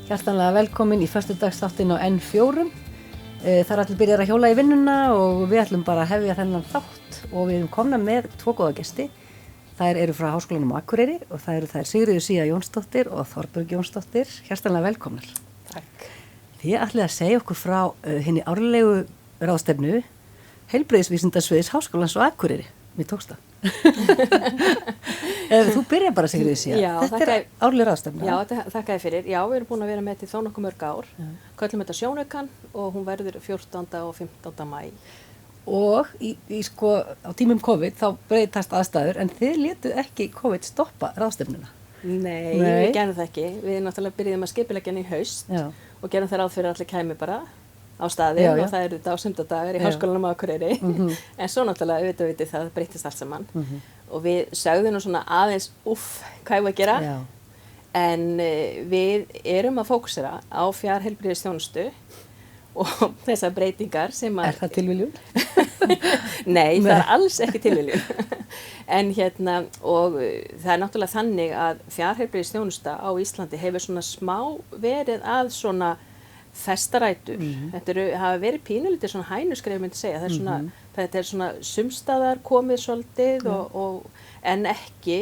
Hjartanlega velkomin í föstudagsþáttinn á N4. Það er allir byrjar að hjóla í vinnuna og við ætlum bara að hefja þennan þátt og við erum komna með 2 góða gesti. Þær eru frá Háskólanum á Akureyri og það eru þær Sigríður Sía Jónsdóttir og Þorbjörg Jónsdóttir. Hjartanlega velkomnar. Takk. Þið ætlið að segja okkur frá hinni árlegu ráðstefnu Heilbrigðisvísindasviðs Háskólans á Akureyri. Mér tókst það. Þú byrjar bara Sigríður Sía. Já, þetta er árleg ráðstefna. Já, þakka ég fyrir. Já, við erum búin að vera með til þó nokkuð mörg ár. Köllum þetta sjónaukann og hún verður 14. og 15. maí. Og sko, á tímum COVID þá breytast aðstæður en þið létuð ekki COVID stoppa ráðstefnuna. Nei, við gerum það ekki. Við náttúrulega byrjuðum að skipuleggja hana í haust og gerum það ráð fyrir að allir kæmi bara á staðinn og það eru dásundadagar í Háskólanum á Akureyri. En svo náttúrulega vitið það breytist allt saman. Og við sögðum nú svona aðeins hvað við að gera. En við erum að fókusera á fjarheilbrigðisþjónustu og þessar breytingar sem að... Er það tilviljun? Nei, það er alls ekki tilviljun. En og það er náttúrulega þannig að fjarheilbrigðisþjónusta á Íslandi hefur svona smá verið að svona festarætur. Þetta hafa verið pínulítið svona hænuskref myndi segja. Það er svona, þetta er svona sumstaðar komið svolítið en ekki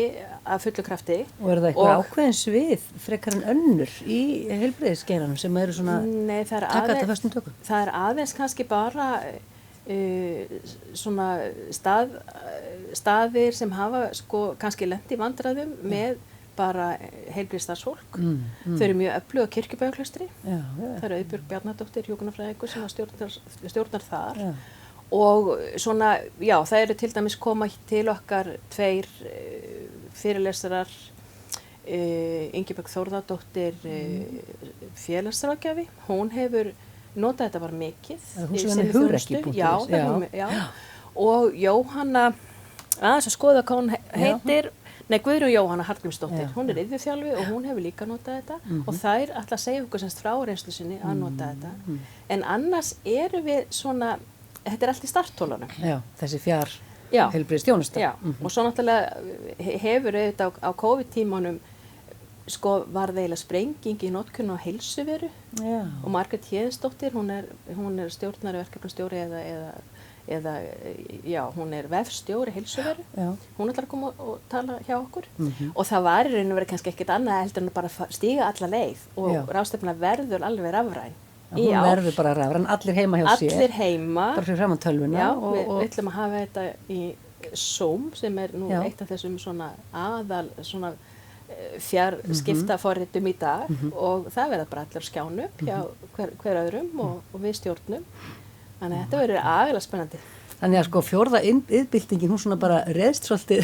að fullu krafti. Og er það eitthvað ákveðin svið frekar en önnur í heilbrigðisgeiranum sem eru svona taka þetta föstum tökum? Það er aðeins kannski bara svona staðir sem hafa sko kannski lent í vandræðum með bara heilbrigðisstarfsfólk. Þau eru mjög öflug á Kirkjubæjarklaustri. Það eru Auðbjörg Bjarnadóttir, hjúkrunarfræðingur sem stjórnar þar. Og svona, já, það eru til dæmis koma til okkar 2 fyrirlesarar, Ingibjörg Þórðardóttir, félagsráðgjafi. Hún hefur notað þetta bara mikið. Hún sem henni hugrekki. Já. Og Jóhanna, aðeins að skoða hvað hún heitir, Guðrún Jóhanna Hallgrímsdóttir, hún er iðjuþjálfi og hún hefur líka notað þetta og þær ætla að segja okkur semst frá reynslu sinni að nota þetta. En annars eru við svona, þetta er allt í starthólunum. Já, þessi heilbrigðisþjónusta. Já, og svo náttúrulega hefur auðvitað á COVID-tímanum sko var það eiginlega sprenging í notkun á heilsuveru og Margrét Héðinsdóttir, hún er stjórnari, verkefnastjóri eða hún er vefstjóri heilsuveru. Hún ætlar að koma og tala hjá okkur og það var í raun og verið kannski ekkert annað heldur en að bara stíga alla leið og ráðstefna verður alveg rafræn. Hún verður bara rafræn, allir heima hjá sér. Allir heima. Bara fyrir framan tölvuna. Já, við ætlum að hafa þetta í Zoom sem er nú eitt af þessum svona aðal svona fjarskiptaforritum í dag og það verður bara allir skjánu upp hjá hver öðrum og við stjórnum. Þannig að þetta verður agalega spennandi. Þannig að sko 4. iðnbyltingin, hún svona bara reðst svolítið á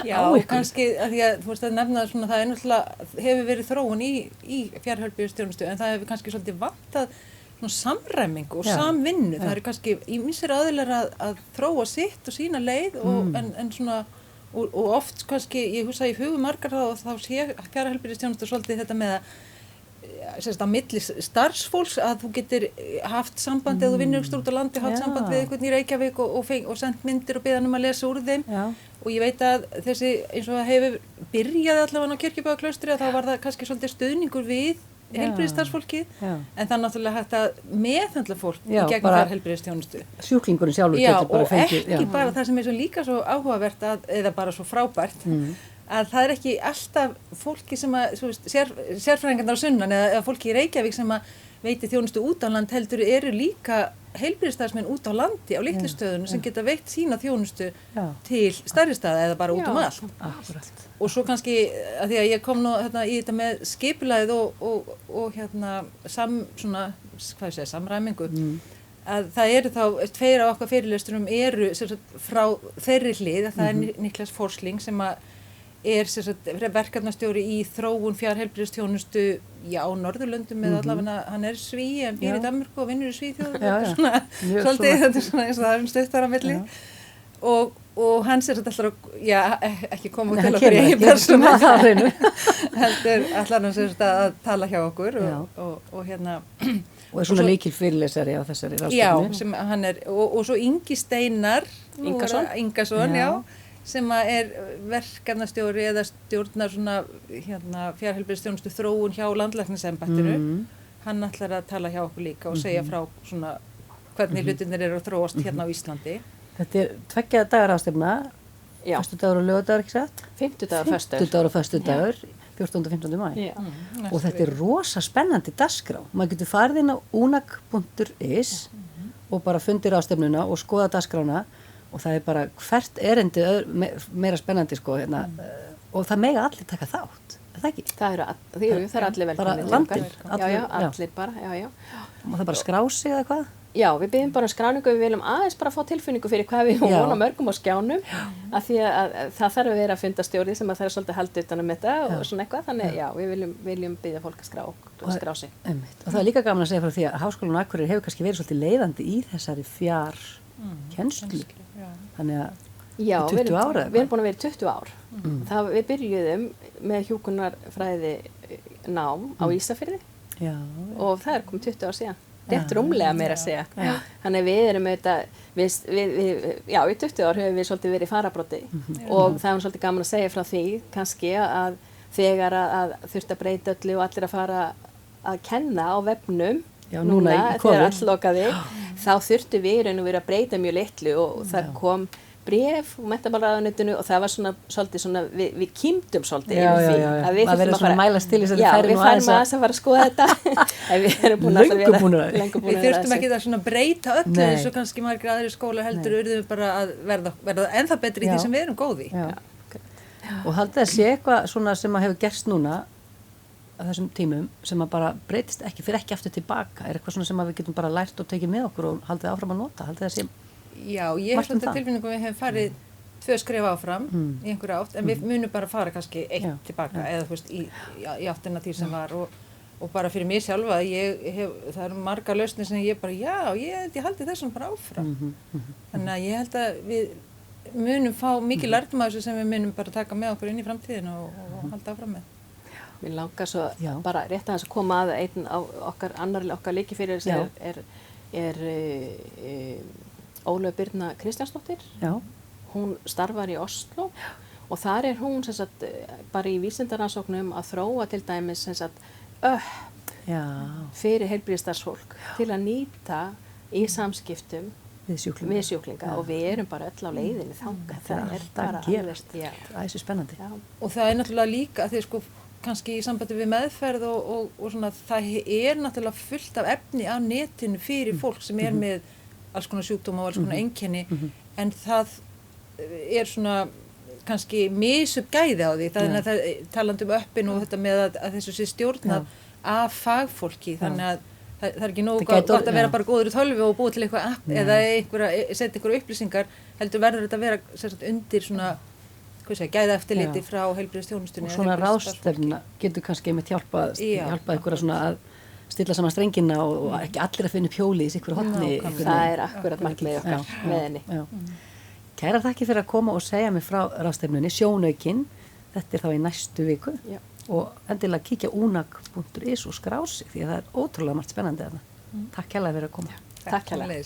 ykkur. Já, kannski að því að þú veist að nefna svona það er náttúrulega hefur verið þróun í fjarheilbrigðisþjónustu en það hefur kannski svolítið vantað svona samræmingu og samvinnu. Það eru kannski ýmsir aðilar að þróa sitt og sína leið en svona og oft kannski, ég hugsa í hugum margar þá sé fjarheilbrigðisþjónustu svolítið þetta með að milli starfsfólks að þú getur haft samband eða þú vinnur út á landi, haft samband við einhvern í Reykjavík og sendt myndir og beðan að lesa úr þeim og ég veit að þessi eins og það hefur byrjað allavega á Kirkjubæjarklaustri að þá var það kannski svolítið stuðningur við heilbrigðisstarfsfólkið en það er náttúrulega hægt að meðhöndla fólk í gegnum heilbrigðisþjónustu. Sjúklingurinn sjálfur getur bara fengið. Og ekki bara það sem er svo líka svo áhugavert eða bara svo frábært að það er ekki alltaf fólki sem að sérfræðingarnar á sunnan eða fólki í Reykjavík sem að veiti þjónustu út á land heldur eru líka heilbrigðisstarfsmenn út á landi á litlu stöðunum sem geta veitt sína þjónustu til stærri staða eða bara út allt. Akkurat. Og svo kannski að því að ég kom nú í þetta með skipulagið og samræmingu að það eru þá 2 af okkar fyrirlesturum eru frá þeirri hlið að það er Niklas Forsling sem að verkefnastjóri í þróun fjarheilbrigðisþjónustu á Norðurlöndum eða allavega hann er Svíi en býr í Danmörku og vinnur í Svíþjóð svolítið þetta er svona eins og það er stuttar á milli og og hann sér þetta alltaf, já, ekki koma út Nei, til okkur í eigin persónu, það hreinu. heldur allar hann sér þetta að tala hjá okkur og hérna. Og svona líkil fyrirlesari á þessari ráðstefnu. Já, sem hann og svo Ingi Steinar Ingason, já, sem verkefnastjóri eða stjórnar svona fjarheilbrigðisþjónustu þróun hjá landlæknisembættinu. Hann ætlar að tala hjá okkur líka og segja frá svona hvernig hlutirnir eru að þróast hérna á Íslandi. Þetta 2 daga ráðstefna, föstudagur og laugardagur, ekki satt? Fimmtudagur og föstudagur, 14. og 15. maí. Og þetta rosa spennandi dagskrá. Maður getur farið inn á unag.is og bara fundir ráðstefnuna og skoða dagskrána og það bara hvert erindi meira spennandi sko hérna. Og það mega allir taka þátt. Það ekki? Það er allir velkomin. Bara landin. Já, allir bara, já. Og það bara skrá sig eða hvað? Já, við byggjum bara skráningu, við viljum aðeins bara fá tilfinningu fyrir hvað við vonum mörgum á skjánum af því að það þarf að vera að funda stjórið sem að það svolítið halda utan þetta og svona eitthvað, þannig við viljum byggja fólk að skrá sig. Og það er líka gaman að segja frá því að Háskólinn á Akureyri hefur kannski verið svolítið leiðandi í þessari fjarkennslu. Þannig að 20 ára. Við erum búin að vera 20 ár. Við byrjuðum með hjúkrunarfræði nám á Ísafirði og það komið 20 ár síðan. Rétt rúmlega meira að segja. Þannig við erum auðvitað, í 20 ár höfum við svolítið verið í fararbroddi og það er svolítið gaman að segja frá því kannski að þegar að þurft að breyta öllu og allir að fara að kenna á vefnum núna þegar allt lokaði, þá þurftu við raun og verið að breyta mjög litlu og það kom bréf og menntamálaráðuneytinu og það var svolítið svona, við kímdum svolítið yfir því. Það verður svona mælast til þess að við færum aðeins að fara að skoða þetta. Löngu við þurftum ekki það svona breyta öllu eins og kannski margir aðri skóla heldur urðum bara að verða ennþá betri í því sem við erum góð í. Og haldið að sé eitthvað svona sem að hefur gerst núna á þessum tímum sem að bara breytist ekki, fyrir ekki aftur tilbaka, eitthvað svona sem að við getum bara lært og tekið með okkur og haldið áfram að nota, haldið að sé. Já, ég hef þetta tilfinningu að við hefum farið 2 skref áfram í einhverju átt, en við munum bara fara kannski 1 tilbaka eða þú veist í áttina því sem var og bara fyrir mig sjálfa, það eru margar lausnir sem ég bara, ég haldi þessum bara áfram. Þannig að ég held að við munum fá mikið lærdum af þessu sem við munum bara taka með okkur inn í framtíðinu og halda áfram með. Mér langar svo bara rétt að þess að koma að einn á okkar leiki fyrir þess er Ólöf Birna Kristjánsdóttir. Hún starfar í Oslo og þar er hún sem sagt bara í vísindaransóknum að þróa til dæmis sem sagt fyrir heilbrigðisstarfsfólk til að nýta í samskiptum við sjúklinga og við erum bara öll á leiðinni þangað. Það er bara alveg æsi spennandi. Og það er náttúrulega líka að því sko kannski í sambandi við meðferð og svona það er náttúrulega fullt af efni á netinu fyrir fólk sem er með alls konar sjúkdóma og alls konar einkenni en það er svona kannski misuppgæði á því þannig að talandi öppin og þetta með að þessu sé stjórnað af fagfólki þannig að það er ekki nógu gott að vera bara góður í tölvu og búið til eitthvað app eða setja einhverja upplýsingar heldur verður þetta að vera undir svona gæða eftirliti frá heilbrigðisþjónustunni og svona ráðstefna getur kannski einmitt hjálpað einhverja svona að stilla saman strengina og ekki allir að finna upp hjólið í sikkur hotni. Það er akkurat markmið okkar með henni. Kærar þakki fyrir að koma og segja mig frá ráðstefnunni Sjónaukinn. Þetta er þá í næstu viku og endilega kíkja unag.is og skrá sig því að það er ótrúlega margt spennandi þarna. Takk kærlega fyrir að koma. Takk kærlega.